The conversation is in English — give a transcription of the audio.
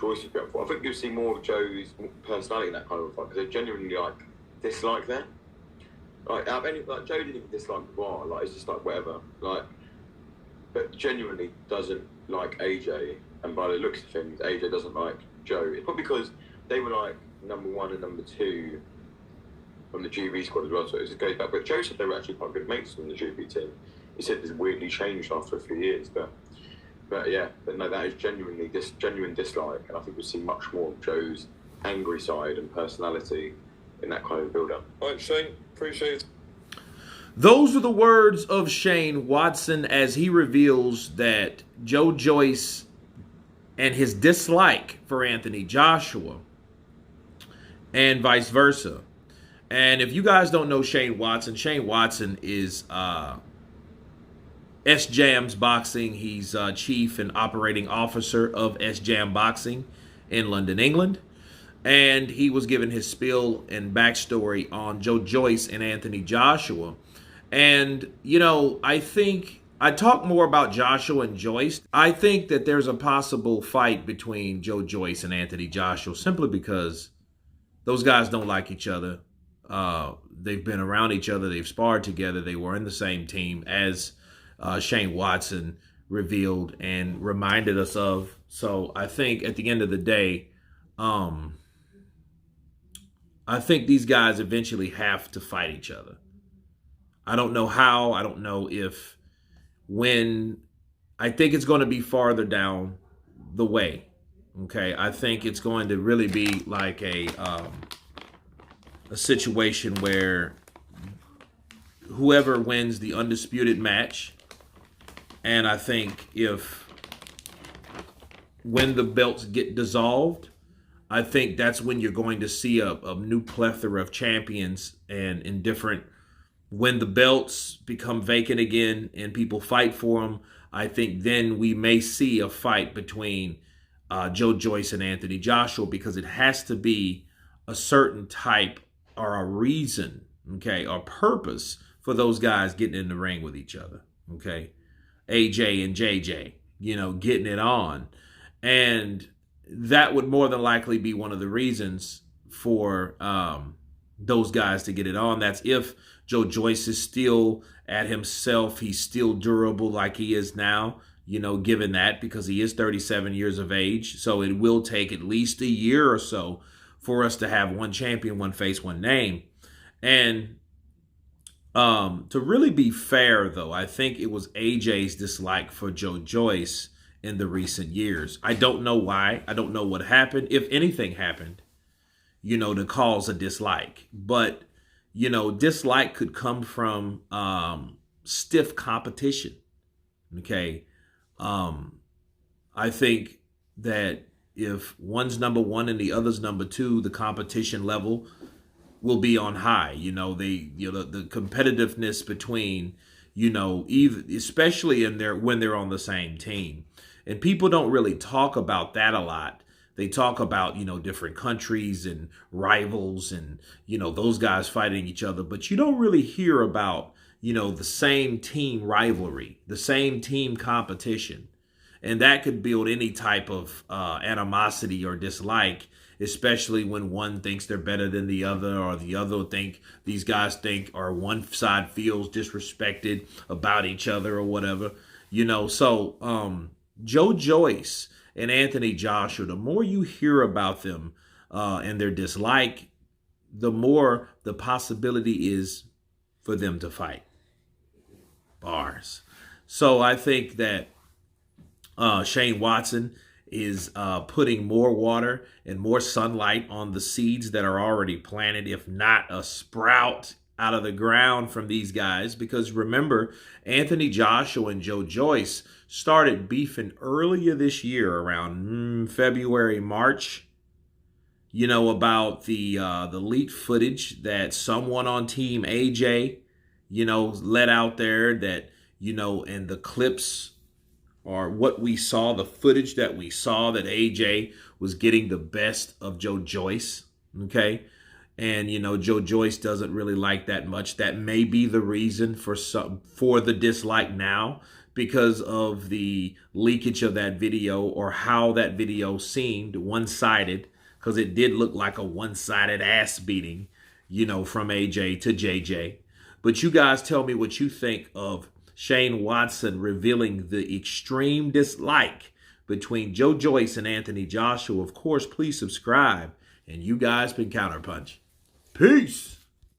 Joyce would be up for. I think you'll see more of Joe's personality in that kind of fight because they genuinely dislike that. Like Joe didn't even dislike the bar. Like it's just like whatever. Like, but genuinely doesn't like AJ. And by the looks of things, AJ doesn't like Joe. It's probably because they were like number 1 and number 2 on the GB squad as well. So it just goes back. But Joe said they were actually quite good mates on the GB team. He said it's weirdly changed after a few years, but no, that is genuine dislike, and I think we'll see much more of Joe's angry side and personality in that kind of build-up. All right, Shane, appreciate it. Those are the words of Shane Watson as he reveals that Joe Joyce and his dislike for Anthony Joshua and vice versa. And if you guys don't know Shane Watson is S-Jams Boxing. He's chief and operating officer of S-Jam Boxing in London, England. And he was given his spiel and backstory on Joe Joyce and Anthony Joshua. And, you know, I think I talk more about Joshua and Joyce. I think that there's a possible fight between Joe Joyce and Anthony Joshua simply because those guys don't like each other. They've been around each other. They've sparred together. They were in the same team as Shane Watson revealed and reminded us of. So I think at the end of the day, I think these guys eventually have to fight each other. I don't know how. I don't know if, when. I think it's going to be farther down the way. Okay, I think it's going to really be like a situation where whoever wins the undisputed match, and I think when the belts get dissolved, I think that's when you're going to see a new plethora of champions and in different. When the belts become vacant again and people fight for them, I think then we may see a fight between Joe Joyce and Anthony Joshua, because it has to be a certain type or a reason, okay, or purpose for those guys getting in the ring with each other, okay? AJ and JJ, you know, getting it on. And that would more than likely be one of the reasons for those guys to get it on. That's if Joe Joyce is still at himself. He's still durable like he is now, you know, given that, because he is 37 years of age. So it will take at least a year or so for us to have one champion, one face, one name. And to really be fair, though, I think it was AJ's dislike for Joe Joyce in the recent years. I don't know why. I don't know what happened, if anything happened, you know, to cause a dislike. But, you know, dislike could come from stiff competition. Okay. I think that if one's number 1 and the other's number 2, the competition level will be on high. You know, the competitiveness between, you know, especially when they're on the same team. And people don't really talk about that a lot. They talk about, you know, different countries and rivals and, you know, those guys fighting each other. But you don't really hear about, you know, the same team rivalry, the same team competition. And that could build any type of animosity or dislike, especially when one thinks they're better than the other, or the other these guys think, or one side feels disrespected about each other or whatever, you know. So Joe Joyce and Anthony Joshua, the more you hear about them and their dislike, the more the possibility is for them to fight. Bars. So I think that Shane Watson is putting more water and more sunlight on the seeds that are already planted, if not a sprout out of the ground from these guys. Because remember, Anthony Joshua and Joe Joyce started beefing earlier this year, around February, March, you know, about the leaked footage that someone on Team AJ, you know, let out there that, you know, and the clips, or what we saw, the footage that we saw, that AJ was getting the best of Joe Joyce, okay? And Joyce doesn't really like that much. That may be the reason for the dislike now, because of the leakage of that video, or how that video seemed one-sided, because it did look like a one-sided ass beating, from AJ to JJ. But you guys tell me what you think of Shane Watson revealing the extreme dislike between Joyce and Anthony Joshua. Of course, please subscribe. And you guys been Counterpunch. Peace.